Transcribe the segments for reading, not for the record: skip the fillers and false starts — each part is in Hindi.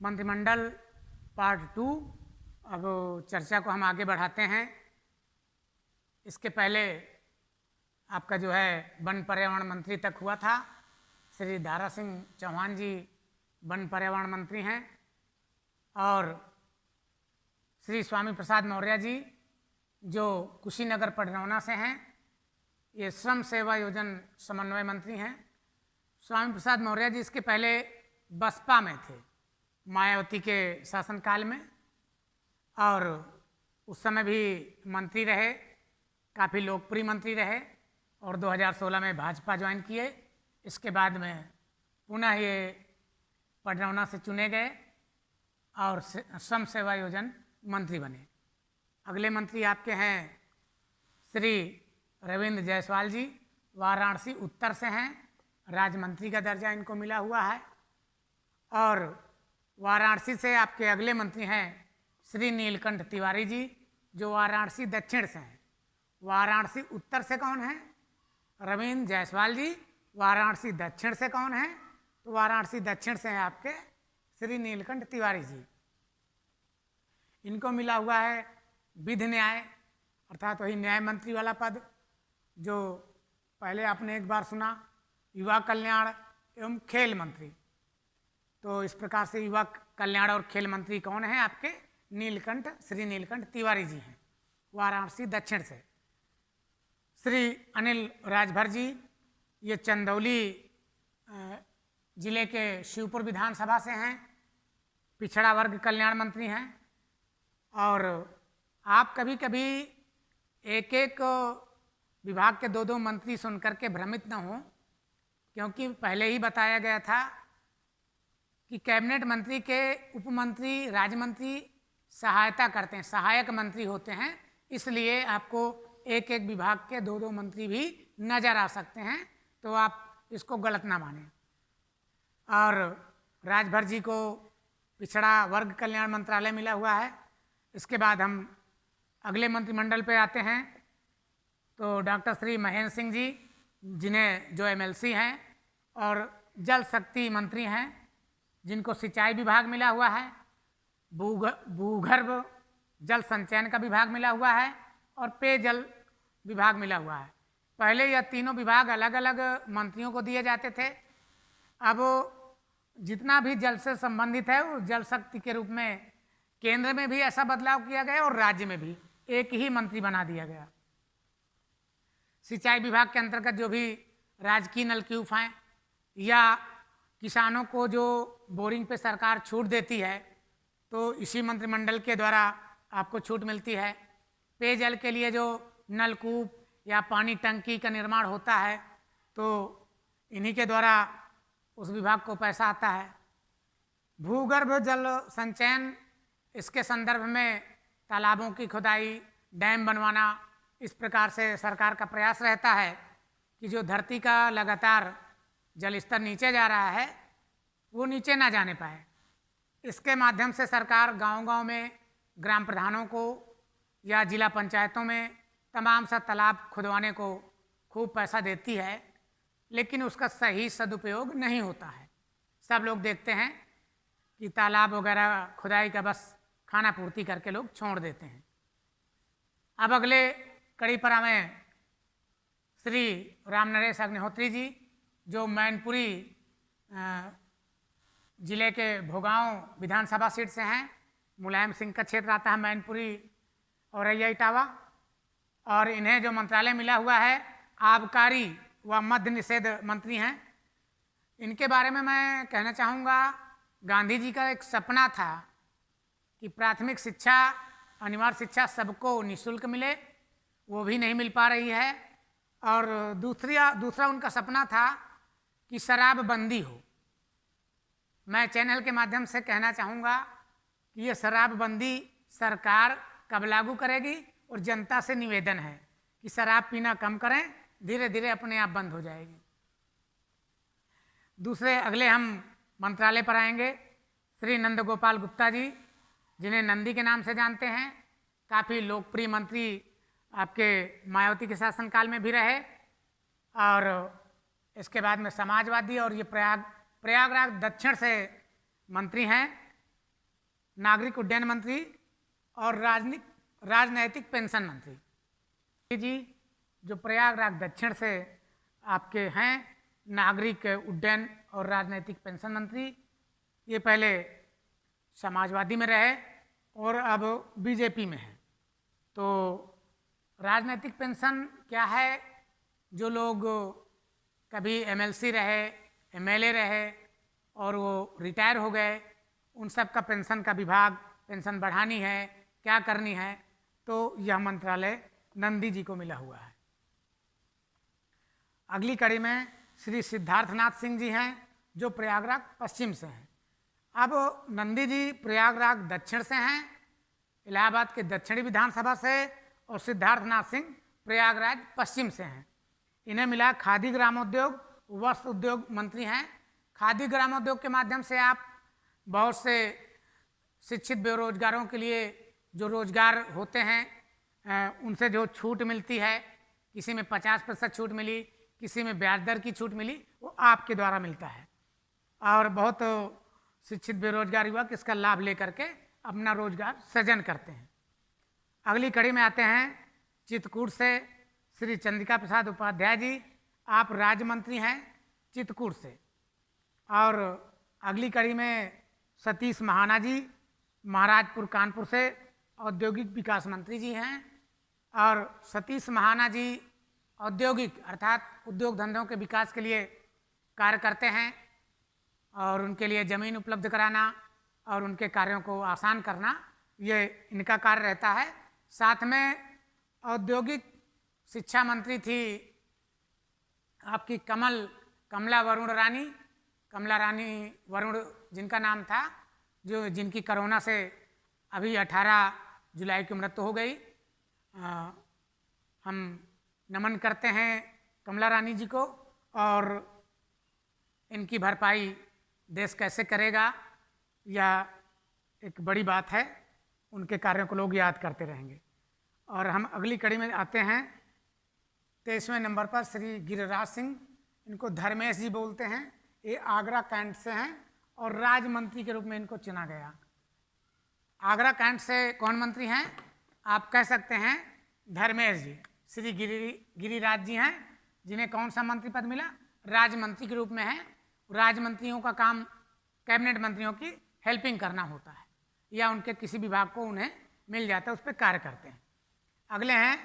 मंत्रिमंडल पार्ट 2। अब चर्चा को हम आगे बढ़ाते हैं। इसके पहले आपका जो है वन पर्यावरण मंत्री तक हुआ था। श्री दारा सिंह चौहान जी वन पर्यावरण मंत्री हैं और श्री स्वामी प्रसाद मौर्य जी जो कुशीनगर पडरौना से हैं, ये श्रम सेवा योजना समन्वय मंत्री हैं। स्वामी प्रसाद मौर्य जी इसके पहले बसपा में थे मायावती के शासनकाल में, और उस समय भी मंत्री रहे, काफ़ी लोकप्रिय मंत्री रहे और 2016 में भाजपा ज्वाइन किए। इसके बाद में पुनः ये पडरौना से चुने गए और श्रम सेवा योजना मंत्री बने। अगले मंत्री आपके हैं श्री रविंद्र जायसवाल जी, वाराणसी उत्तर से हैं, राज्य मंत्री का दर्जा इनको मिला हुआ है। और वाराणसी से आपके अगले मंत्री हैं श्री नीलकंठ तिवारी जी जो वाराणसी दक्षिण से हैं। वाराणसी उत्तर से कौन है? रविंद्र जायसवाल जी। वाराणसी दक्षिण से कौन है? तो वाराणसी दक्षिण से हैं आपके श्री नीलकंठ तिवारी जी। इनको मिला हुआ है विधि न्याय अर्थात वही न्याय मंत्री वाला पद जो पहले आपने एक बार सुना, युवा कल्याण एवं खेल मंत्री। तो इस प्रकार से युवा कल्याण और खेल मंत्री कौन है आपके? नीलकंठ, श्री नीलकंठ तिवारी जी हैं वाराणसी दक्षिण से। श्री अनिल राजभर जी ये चंदौली जिले के शिवपुर विधानसभा से हैं, पिछड़ा वर्ग कल्याण मंत्री हैं। और आप कभी कभी एक एक विभाग के दो मंत्री सुनकर के भ्रमित न हों, क्योंकि पहले ही बताया गया था कि कैबिनेट मंत्री के उपमंत्री, राज्य मंत्री सहायता करते हैं, सहायक मंत्री होते हैं, इसलिए आपको एक एक विभाग के दो मंत्री भी नज़र आ सकते हैं, तो आप इसको गलत ना मानें। और राजभर जी को पिछड़ा वर्ग कल्याण मंत्रालय मिला हुआ है। इसके बाद हम अगले मंत्रिमंडल पे आते हैं तो डॉक्टर श्री महेंद्र सिंह जी जिन्हें जो MLC हैं और जल शक्ति मंत्री हैं, जिनको सिंचाई विभाग मिला हुआ है, भूगर्भ जल संचयन का विभाग मिला हुआ है और पेयजल विभाग मिला हुआ है। पहले यह तीनों विभाग अलग अलग मंत्रियों को दिए जाते थे। अब जितना भी जल से संबंधित है वो जल शक्ति के रूप में केंद्र में भी ऐसा बदलाव किया गया और राज्य में भी एक ही मंत्री बना दिया गया। सिंचाई विभाग के अंतर्गत जो भी राजकीय नलकूप हैं या किसानों को जो बोरिंग पे सरकार छूट देती है तो इसी मंत्रिमंडल के द्वारा आपको छूट मिलती है। पेयजल के लिए जो नलकूप या पानी टंकी का निर्माण होता है तो इन्हीं के द्वारा उस विभाग को पैसा आता है। भूगर्भ जल संचयन, इसके संदर्भ में तालाबों की खुदाई, डैम बनवाना, इस प्रकार से सरकार का प्रयास रहता है कि जो धरती का लगातार जल स्तर नीचे जा रहा है वो नीचे ना जाने पाए। इसके माध्यम से सरकार गांव-गांव में ग्राम प्रधानों को या जिला पंचायतों में तमाम सा तालाब खुदवाने को खूब पैसा देती है, लेकिन उसका सही सदुपयोग नहीं होता है। सब लोग देखते हैं कि तालाब वगैरह खुदाई का बस खाना पूर्ति करके लोग छोड़ देते हैं। अब अगले कड़ी पर में श्री रामनरेश अग्निहोत्री जी जो मैनपुरी जिले के भोगांव विधानसभा सीट से हैं, मुलायम सिंह का क्षेत्र आता है मैनपुरी और रैया इटावा। और इन्हें जो मंत्रालय मिला हुआ है आबकारी व मद्य निषेध मंत्री हैं। इनके बारे में मैं कहना चाहूँगा, गांधी जी का एक सपना था कि प्राथमिक शिक्षा, अनिवार्य शिक्षा सबको निःशुल्क मिले, वो भी नहीं मिल पा रही है। और दूसरा उनका सपना था कि शराबबंदी हो। मैं चैनल के माध्यम से कहना चाहूँगा कि ये शराबबंदी सरकार कब लागू करेगी, और जनता से निवेदन है कि शराब पीना कम करें, धीरे धीरे अपने आप बंद हो जाएगी। दूसरे अगले हम मंत्रालय पर आएंगे श्री नंदगोपाल गुप्ता जी जिन्हें नंदी के नाम से जानते हैं, काफ़ी लोकप्रिय मंत्री आपके मायावती के शासनकाल में भी रहे। और इसके बाद में समाजवादी और ये प्रयागराज दक्षिण से मंत्री हैं नागरिक उड्डयन मंत्री और राजनैतिक पेंशन मंत्री जी, जो प्रयागराज दक्षिण से आपके हैं नागरिक उड्डयन और राजनैतिक पेंशन मंत्री। ये पहले समाजवादी में रहे और अब बीजेपी में है। तो राजनैतिक पेंशन क्या है? जो लोग कभी एमएलसी रहे, एमएलए रहे और वो रिटायर हो गए, उन सब का पेंशन का विभाग, पेंशन बढ़ानी है, क्या करनी है, तो यह मंत्रालय नंदी जी को मिला हुआ है। अगली कड़ी में श्री सिद्धार्थनाथ सिंह जी हैं, जो प्रयागराज पश्चिम से हैं। अब नंदी जी प्रयागराज दक्षिण से हैं, इलाहाबाद के दक्षिणी विधानसभा से, और सिद्धार्थनाथ सिंह प्रयागराज पश्चिम से हैं। इन्हें मिला खादी ग्रामोद्योग वस्त्र उद्योग मंत्री हैं। खादी ग्रामोद्योग के माध्यम से आप बहुत से शिक्षित बेरोजगारों के लिए जो रोजगार होते हैं उनसे जो छूट मिलती है, किसी में 50% छूट मिली, किसी में ब्याज दर की छूट मिली, वो आपके द्वारा मिलता है। और बहुत शिक्षित बेरोजगार युवक इसका लाभ लेकर के अपना रोजगार सृजन करते हैं। अगली कड़ी में आते हैं चित्रकूट से श्री चंद्रिका प्रसाद उपाध्याय जी, आप राज्य मंत्री हैं चित्रकूट से। और अगली कड़ी में सतीश महाना जी महाराजपुर कानपुर से औद्योगिक विकास मंत्री जी हैं। और सतीश महाना जी औद्योगिक अर्थात उद्योग धंधों के विकास के लिए कार्य करते हैं और उनके लिए ज़मीन उपलब्ध कराना और उनके कार्यों को आसान करना, ये इनका कार्य रहता है। साथ में औद्योगिक शिक्षा मंत्री थी आपकी कमला रानी वरुण जिनका नाम था, जो जिनकी कोरोना से अभी 18 जुलाई की मृत्यु हो गई। हम नमन करते हैं कमला रानी जी को, और इनकी भरपाई देश कैसे करेगा, यह एक बड़ी बात है। उनके कार्यों को लोग याद करते रहेंगे। और हम अगली कड़ी में आते हैं 23वें नंबर पर श्री गिरिराज सिंह, इनको धर्मेश जी बोलते हैं। ये आगरा कैंट से हैं और राज्य मंत्री के रूप में इनको चुना गया। आगरा कैंट से कौन मंत्री हैं? आप कह सकते हैं धर्मेश जी। श्री गिरिराज जी हैं, जिन्हें कौन सा मंत्री पद मिला? राज्य मंत्री के रूप में है। राज्य मंत्रियों का काम कैबिनेट मंत्रियों की हेल्पिंग करना होता है, या उनके किसी विभाग को उन्हें मिल जाता है, उस पर कार्य करते हैं। अगले हैं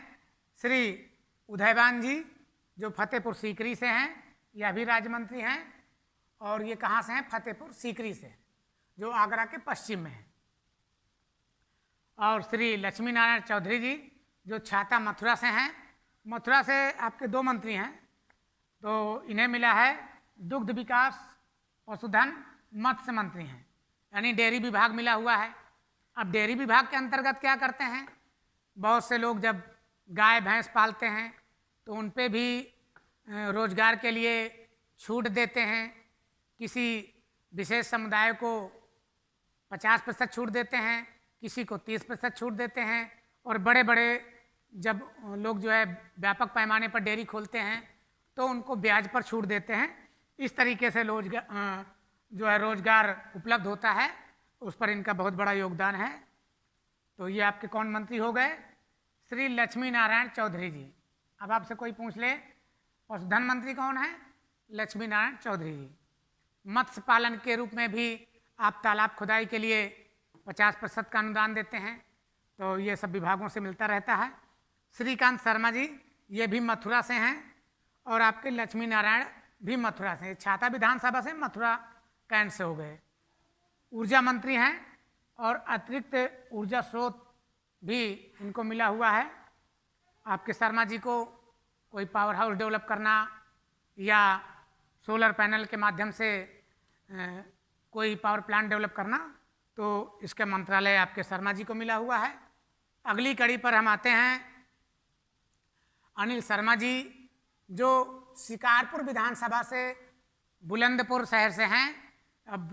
श्री उदयवान जी, जो फतेहपुर सीकरी से हैं, यह भी राज्य मंत्री हैं। और ये कहाँ से हैं? फतेहपुर सीकरी से, जो आगरा के पश्चिम में है। और श्री लक्ष्मी नारायण चौधरी जी, जो छाता मथुरा से हैं। मथुरा से आपके 2 मंत्री हैं, तो इन्हें मिला है दुग्ध विकास पशुधन मत्स्य मंत्री हैं, यानी डेयरी विभाग मिला हुआ है। अब डेयरी विभाग के अंतर्गत क्या करते हैं? बहुत से लोग जब गाय भैंस पालते हैं तो उन पे भी रोजगार के लिए छूट देते हैं। किसी विशेष समुदाय को 50% छूट देते हैं, किसी को 30% छूट देते हैं। और बड़े बड़े जब लोग जो है व्यापक पैमाने पर डेयरी खोलते हैं तो उनको ब्याज पर छूट देते हैं। इस तरीके से जो है रोजगार उपलब्ध होता है, उस पर इनका बहुत बड़ा योगदान है। तो ये आपके कौन मंत्री हो गए? श्री लक्ष्मी नारायण चौधरी जी। अब आपसे कोई पूछ ले पशुधन मंत्री कौन है? लक्ष्मी नारायण चौधरी जी। मत्स्य पालन के रूप में भी आप तालाब खुदाई के लिए 50% का अनुदान देते हैं, तो ये सब विभागों से मिलता रहता है। श्रीकांत शर्मा जी, ये भी मथुरा से हैं। और आपके लक्ष्मी नारायण भी मथुरा से, छाता विधानसभा से मथुरा कैंट से हो गए। ऊर्जा मंत्री हैं और अतिरिक्त ऊर्जा स्रोत भी इनको मिला हुआ है। आपके शर्मा जी को कोई पावर हाउस डेवलप करना या सोलर पैनल के माध्यम से कोई पावर प्लांट डेवलप करना, तो इसका मंत्रालय आपके शर्मा जी को मिला हुआ है। अगली कड़ी पर हम आते हैं अनिल शर्मा जी, जो शिकारपुर विधानसभा से बुलंदपुर शहर से हैं। अब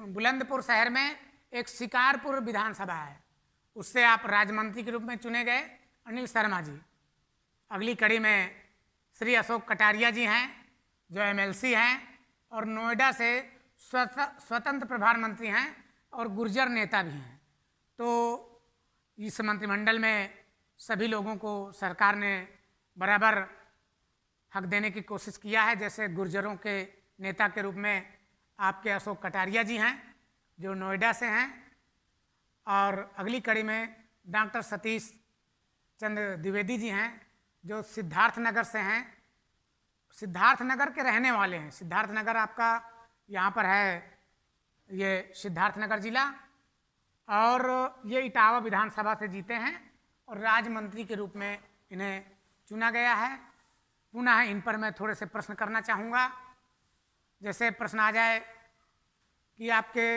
बुलंदपुर शहर में एक शिकारपुर विधानसभा है, उससे आप राज्य मंत्री के रूप में चुने गए अनिल शर्मा जी। अगली कड़ी में श्री अशोक कटारिया जी हैं, जो एमएलसी हैं और नोएडा से स्वतंत्र प्रभार मंत्री हैं। और गुर्जर नेता भी हैं। तो इस मंत्रिमंडल में सभी लोगों को सरकार ने बराबर हक देने की कोशिश किया है। जैसे गुर्जरों के नेता के रूप में आपके अशोक कटारिया जी हैं जो नोएडा से हैं, और अगली कड़ी में डॉक्टर सतीश चंद्र द्विवेदी जी हैं जो सिद्धार्थनगर से हैं, सिद्धार्थनगर के रहने वाले हैं। सिद्धार्थनगर आपका यहाँ पर है, ये सिद्धार्थनगर जिला, और ये इटावा विधानसभा से जीते हैं और राज्य मंत्री के रूप में इन्हें चुना गया है। पुनः इन पर मैं थोड़े से प्रश्न करना चाहूँगा। जैसे प्रश्न आ जाए कि आपके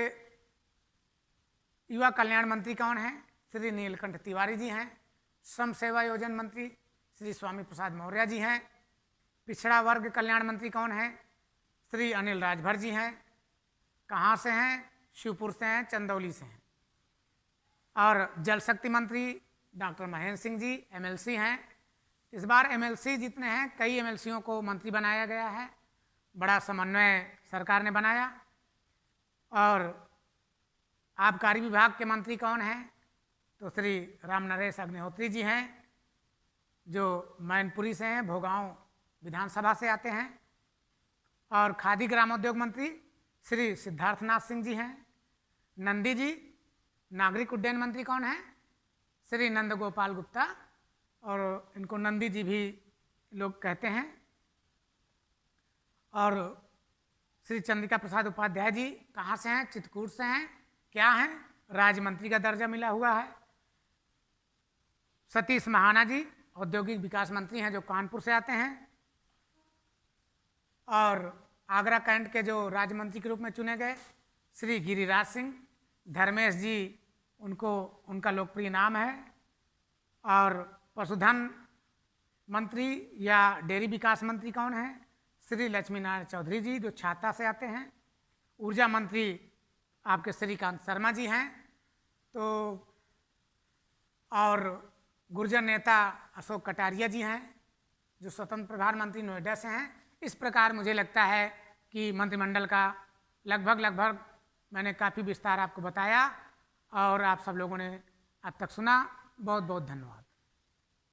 युवा कल्याण मंत्री कौन हैं? श्री नीलकंठ तिवारी जी हैं। श्रम सेवा योजना मंत्री श्री स्वामी प्रसाद मौर्य जी हैं। पिछड़ा वर्ग कल्याण मंत्री कौन है? श्री अनिल राजभर जी हैं। कहाँ से हैं? शिवपुर से हैं, चंदौली से हैं। और जल शक्ति मंत्री डॉक्टर महेंद्र सिंह जी एमएलसी हैं। इस बार एमएलसी जितने हैं, कई एमएलसीओं को मंत्री बनाया गया है, बड़ा समन्वय सरकार ने बनाया। और आबकारी विभाग के मंत्री कौन हैं? तो श्री राम नरेश अग्निहोत्री जी हैं जो मैनपुरी से हैं, भोगांव विधानसभा से आते हैं। और खादी ग्रामोद्योग मंत्री श्री सिद्धार्थनाथ सिंह जी हैं। नंदी जी नागरिक उड्डयन मंत्री कौन है? श्री नंद गोपाल गुप्ता, और इनको नंदी जी भी लोग कहते हैं। और श्री चंद्रिका प्रसाद उपाध्याय जी कहाँ से हैं? चित्रकूट से हैं। क्या हैं? राज्य मंत्री का दर्जा मिला हुआ है। सतीश महाना जी औद्योगिक विकास मंत्री हैं जो कानपुर से आते हैं। और आगरा कैंट के जो राज्य मंत्री के रूप में चुने गए श्री गिरिराज सिंह धर्मेश जी, उनका लोकप्रिय नाम है। और पशुधन मंत्री या डेयरी विकास मंत्री कौन है? श्री लक्ष्मी नारायण चौधरी जी जो छाता से आते हैं। ऊर्जा मंत्री आपके श्रीकांत शर्मा जी हैं। तो और गुर्जर नेता अशोक कटारिया जी हैं जो स्वतंत्र प्रभार मंत्री नोएडा से हैं। इस प्रकार मुझे लगता है कि मंत्रिमंडल का लगभग मैंने काफ़ी विस्तार आपको बताया और आप सब लोगों ने अब तक सुना। बहुत बहुत धन्यवाद।